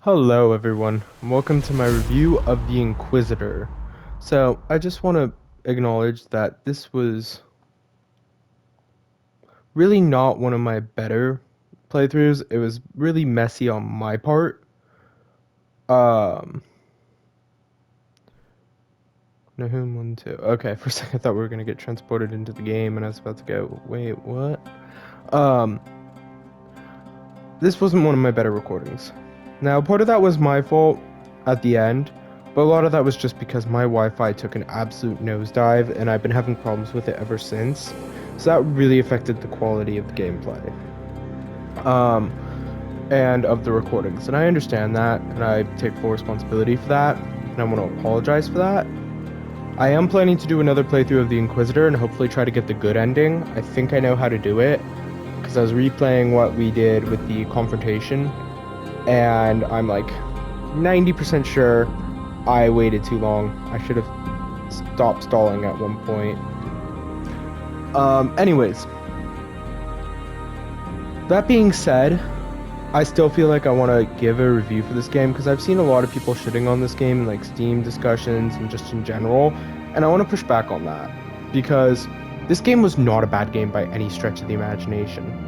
Hello everyone, and welcome to my review of the Inquisitor. So, I just want to acknowledge that this was really not one of my better playthroughs. It was really messy on my part. Um, Nahum 1, 2. Okay, for a second I thought we were going to get transported into the game and I was about to go, wait, what? Um, this wasn't one of my better recordings. Now, part of that was my fault at the end, but a lot of that was just because my Wi-Fi took an absolute nosedive, and I've been having problems with it ever since. So that really affected the quality of the gameplay, and of the recordings. And I understand that, and I take full responsibility for that, and I want to apologize for that. I am planning to do another playthrough of the Inquisitor and hopefully try to get the good ending. I think I know how to do it, because I was replaying what we did with the confrontation, and I'm like 90% sure I waited too long. I should have stopped stalling at one point. Anyways, that being said, I still feel like I want to give a review for this game because I've seen a lot of people shitting on this game in like Steam discussions and just in general, and I want to push back on that because this game was not a bad game by any stretch of the imagination.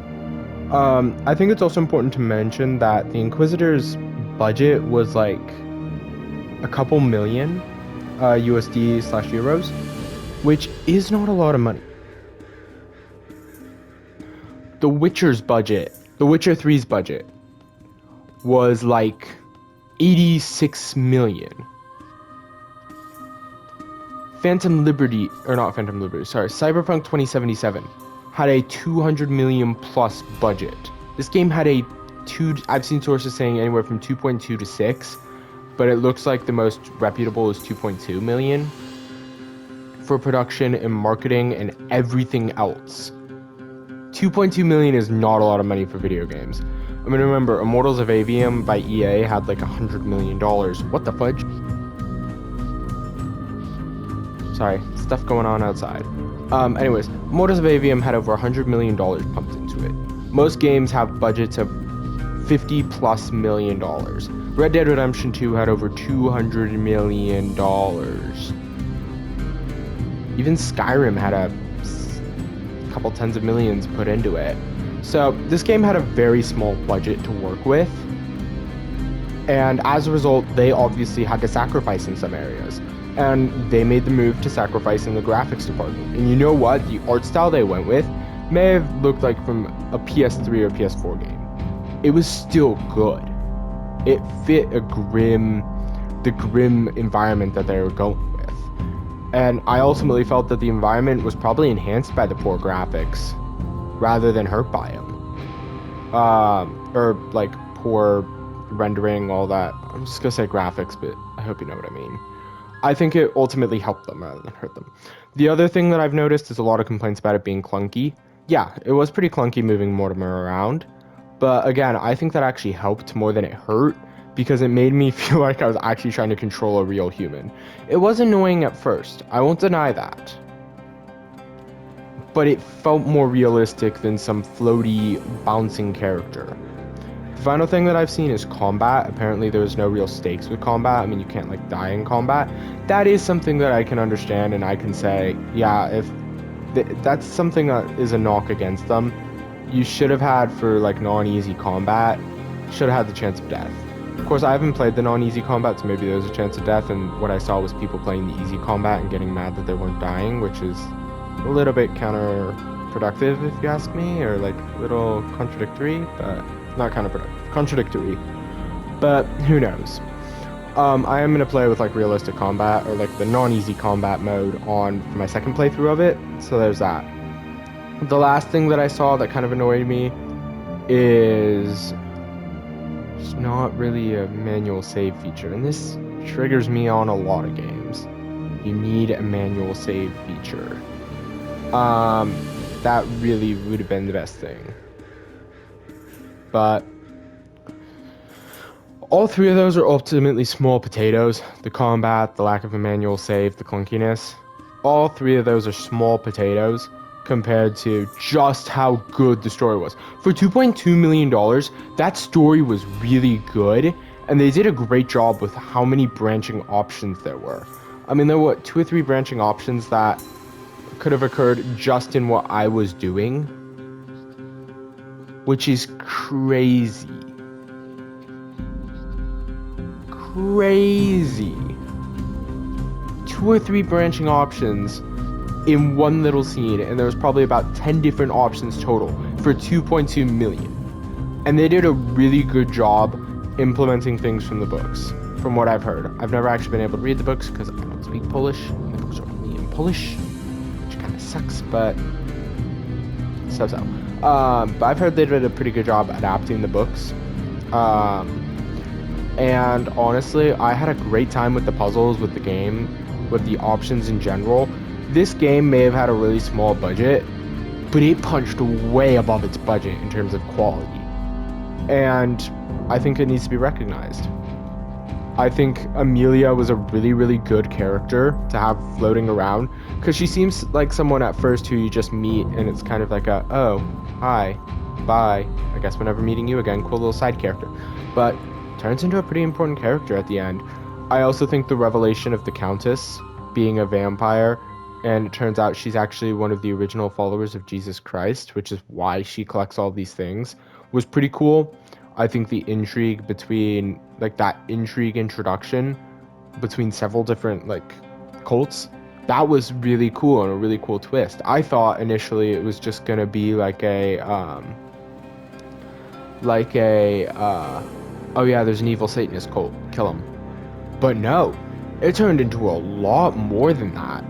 I think it's also important to mention that the Inquisitor's budget was like a couple million USD/euros, which is not a lot of money. The Witcher's budget, The Witcher 3's budget, was like 86 million. Cyberpunk 2077 had a 200 million plus budget. This game had I've seen sources saying anywhere from 2.2 to 6, but it looks like the most reputable is 2.2 million for production and marketing and everything else. 2.2 million is not a lot of money for video games. I mean, remember, Immortals of Avium by EA had like $100 million. What the fudge? Sorry, stuff going on outside. Anyways, Immortals of Avium had over $100 million pumped into it. Most games have budgets of $50 plus million. Red Dead Redemption 2 had over $200 million. Even Skyrim had a couple tens of millions put into it. So this game had a very small budget to work with, and as a result they obviously had to sacrifice in some areas, and they made the move to sacrifice in the graphics department. And you know what, the art style they went with may have looked like from a PS3 or PS4 game. It was still good. It fit the grim environment that they were going with. And I ultimately felt that the environment was probably enhanced by the poor graphics rather than hurt by them. Or like poor rendering, all that. I'm just gonna say graphics, but I hope you know what I mean. I think it ultimately helped them rather than hurt them. The other thing that I've noticed is a lot of complaints about it being clunky. Yeah, it was pretty clunky moving Mortimer around, but again, I think that actually helped more than it hurt, because it made me feel like I was actually trying to control a real human. It was annoying at first, I won't deny that, but it felt more realistic than some floaty, bouncing character. The final thing that I've seen is combat. Apparently there's no real stakes with combat. I mean, you can't like die in combat. That is something that I can understand, and I can say, yeah, if that's something that is a knock against them. You should have had, for like non-easy combat, should have had the chance of death. Of course, I haven't played the non-easy combat, so maybe there's a chance of death, and what I saw was people playing the easy combat and getting mad that they weren't dying, which is a little bit counterproductive, if you ask me, or like a little contradictory, but not counterproductive, contradictory. But who knows? I am going to play with like realistic combat, or like the non-easy combat mode on for my second playthrough of it, so there's that. The last thing that I saw that kind of annoyed me is it's not really a manual save feature, and this triggers me on a lot of games. You need a manual save feature. That really would have been the best thing. But all three of those are ultimately small potatoes. The combat, the lack of a manual save, the clunkiness. All three of those are small potatoes compared to just how good the story was. For $2.2 million, that story was really good, And they did a great job with how many branching options there were. I mean, there were 2 or 3 branching options that could have occurred just in what I was doing, which is crazy. Crazy. 2 or 3 branching options in one little scene, and there was probably about 10 different options total for 2.2 million. And they did a really good job implementing things from the books, from what I've heard. I've never actually been able to read the books because I don't speak Polish, and the books are only in Polish, which kind of sucks, but so. But I've heard they did a pretty good job adapting the books. And honestly, I had a great time with the puzzles, with the game, with the options in general. This game may have had a really small budget, but it punched way above its budget in terms of quality. And I think it needs to be recognized. I think Amelia was a really, really good character to have floating around, because she seems like someone at first who you just meet and it's kind of like a, oh, hi, bye, I guess we're never meeting you again, cool little side character. But turns into a pretty important character at the end. I also think the revelation of the Countess being a vampire, and it turns out she's actually one of the original followers of Jesus Christ, which is why she collects all these things, was pretty cool. I think the intrigue between, like, that intrigue introduction between several different, like, cults, that was really cool and a really cool twist. I thought initially it was just gonna be like a oh yeah, there's an evil Satanist cult, kill him. But no, it turned into a lot more than that,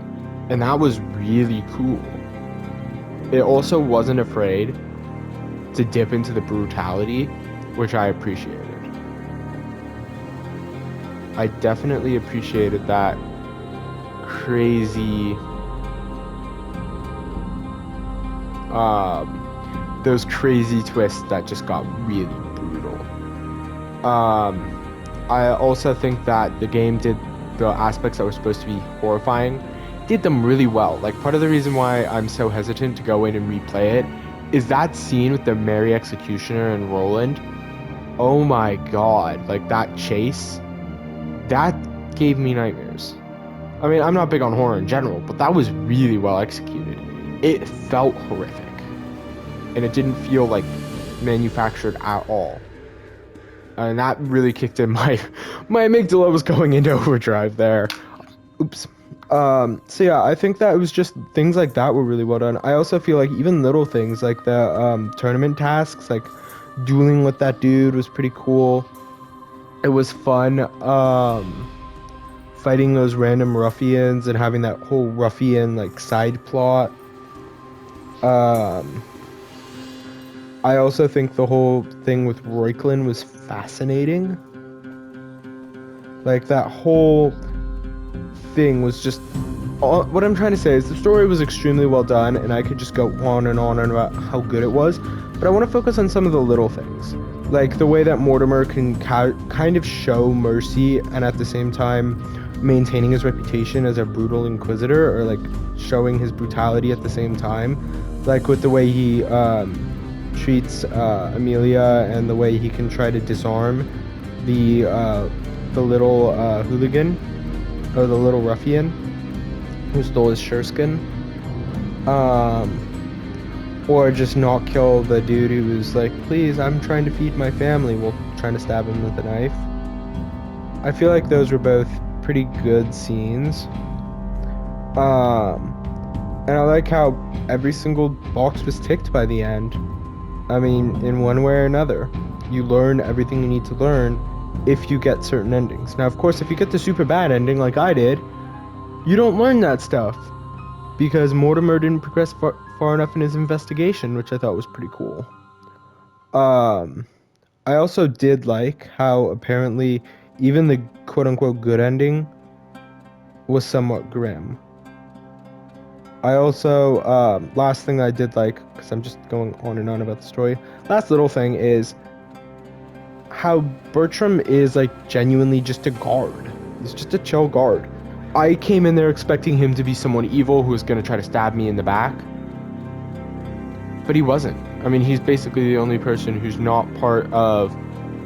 and that was really cool. It also wasn't afraid to dip into the brutality, which I appreciated. I definitely appreciated that crazy, those crazy twists that just got really brutal. I also think that the game did the aspects that were supposed to be horrifying, did them really well. Like, part of the reason why I'm so hesitant to go in and replay it is that scene with the Mary Executioner and Roland. Oh my god, like, that chase, that gave me nightmares. I mean, I'm not big on horror in general, but that was really well executed. It felt horrific, and it didn't feel like manufactured at all. And that really kicked in my amygdala was going into overdrive there. Oops. So yeah, I think that it was just things like that were really well done. I also feel like even little things like the tournament tasks, like dueling with that dude, was pretty cool. It was fun. Fighting those random ruffians and having that whole ruffian like side plot. I also think the whole thing with Roiklin was fascinating. Like, that whole thing was just... what I'm trying to say is the story was extremely well done, and I could just go on and on about how good it was, but I want to focus on some of the little things. Like, the way that Mortimer can kind of show mercy and at the same time maintaining his reputation as a brutal Inquisitor, or, like, showing his brutality at the same time. Like, with the way he... treats Amelia, and the way he can try to disarm the little hooligan, or the little ruffian who stole his sureskin, or just not kill the dude who was like, please, I'm trying to feed my family, while trying to stab him with a knife. I feel like those were both pretty good scenes. And I like how every single box was ticked by the end. I mean, in one way or another, you learn everything you need to learn if you get certain endings. Now, of course, if you get the super bad ending like I did, you don't learn that stuff, because Mortimer didn't progress far enough in his investigation, which I thought was pretty cool. I also did like how apparently even the quote-unquote good ending was somewhat grim. I also, last thing that I did like, because I'm just going on and on about the story, last little thing is how Bertram is, like, genuinely just a guard. He's just a chill guard. I came in there expecting him to be someone evil who was going to try to stab me in the back, but he wasn't. I mean, he's basically the only person who's not part of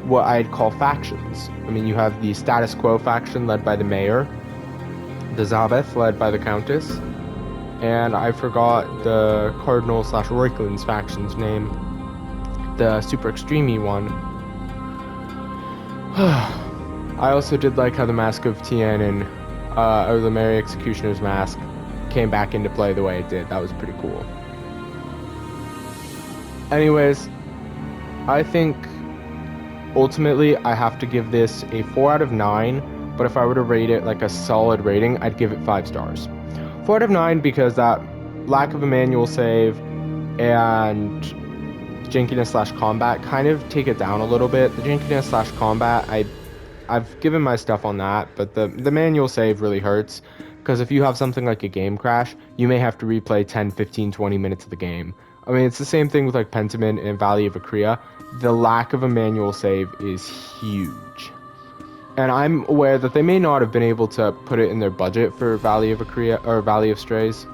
what I'd call factions. I mean, you have the status quo faction led by the mayor, the Zabeth led by the countess, and I forgot the Cardinal / Roiklins faction's name, the super extreme one. I also did like how the Mask of Tian or the Mary Executioner's Mask came back into play the way it did. That was pretty cool. Anyways, I think ultimately I have to give this a 4 out of 9, but if I were to rate it like a solid rating, I'd give it 5 stars. 4 out of 9 because that lack of a manual save and jankiness / combat kind of take it down a little bit. The jankiness / combat, I've given my stuff on that, but the manual save really hurts because if you have something like a game crash, you may have to replay 10, 15, 20 minutes of the game. I mean, it's the same thing with like Pentiment and Valley of Acrea. The lack of a manual save is huge. And I'm aware that they may not have been able to put it in their budget for Valley of Acrea or Valley of Strays.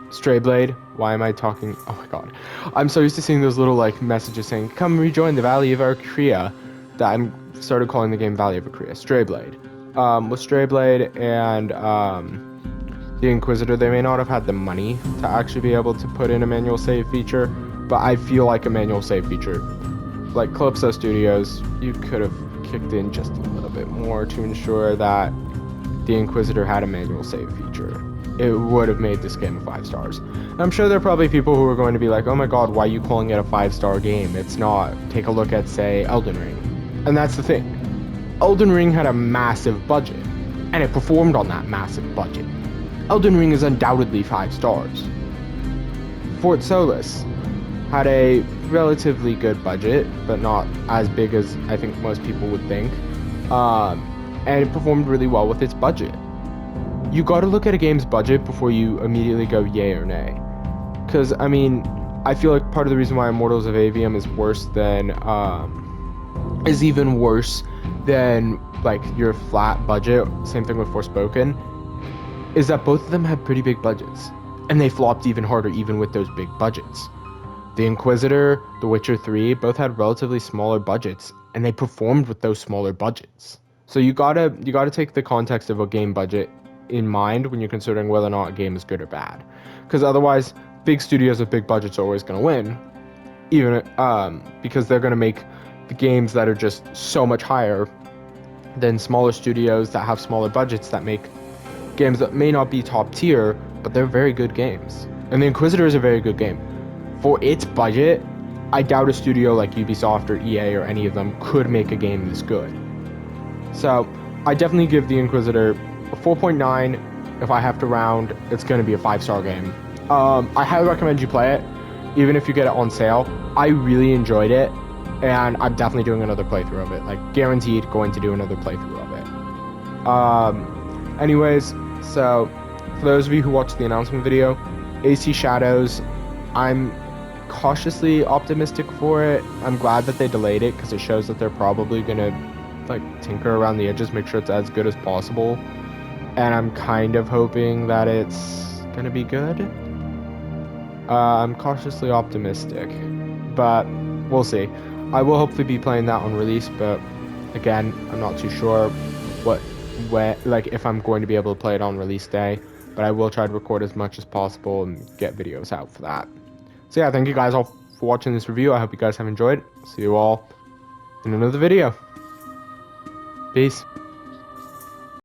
Strayblade. Why am I talking? Oh my god. I'm so used to seeing those little like messages saying, come rejoin the Valley of Acrea, that I'm started calling the game Valley of Acrea. Strayblade. With Strayblade and the Inquisitor, they may not have had the money to actually be able to put in a manual save feature, but I feel like a manual save feature, like Calypso Studios, you could have kicked in just a little bit more to ensure that the Inquisitor had a manual save feature. It would have made this game a 5 stars. And I'm sure there are probably people who are going to be like, oh my god, why are you calling it a 5-star game? It's not. Take a look at, say, Elden Ring. And that's the thing. Elden Ring had a massive budget, and it performed on that massive budget. Elden Ring is undoubtedly 5 stars. Fort Solis had a relatively good budget, but not as big as I think most people would think. And it performed really well with its budget. You gotta look at a game's budget before you immediately go yay or nay. Because, I mean, I feel like part of the reason why Immortals of Avium is worse than, is even worse than, like, your flat budget, same thing with Forspoken, is that both of them had pretty big budgets. And they flopped even harder even with those big budgets. The Inquisitor, The Witcher 3, both had relatively smaller budgets, and they performed with those smaller budgets. So you gotta take the context of a game budget in mind when you're considering whether or not a game is good or bad. Because otherwise, big studios with big budgets are always going to win, even because they're going to make the games that are just so much higher than smaller studios that have smaller budgets that make games that may not be top tier, but they're very good games. And the Inquisitor is a very good game. For its budget, I doubt a studio like Ubisoft or EA or any of them could make a game this good. So I definitely give the Inquisitor a 4.9. If I have to round, it's going to be a 5-star game. I highly recommend you play it, even if you get it on sale. I really enjoyed it, and I'm definitely doing another playthrough of it. Like, guaranteed going to do another playthrough of it. Anyways, so for those of you who watched the announcement video, AC Shadows, I'm cautiously optimistic for it. I'm glad that they delayed it because it shows that they're probably going to like tinker around the edges, make sure it's as good as possible. And I'm kind of hoping that it's gonna be good. I'm cautiously optimistic, but we'll see. I will hopefully be playing that on release, but again, I'm not too sure if I'm going to be able to play it on release day, but I will try to record as much as possible and get videos out for that. So yeah, thank you guys all for watching this review. I hope you guys have enjoyed. See you all in another video. Peace.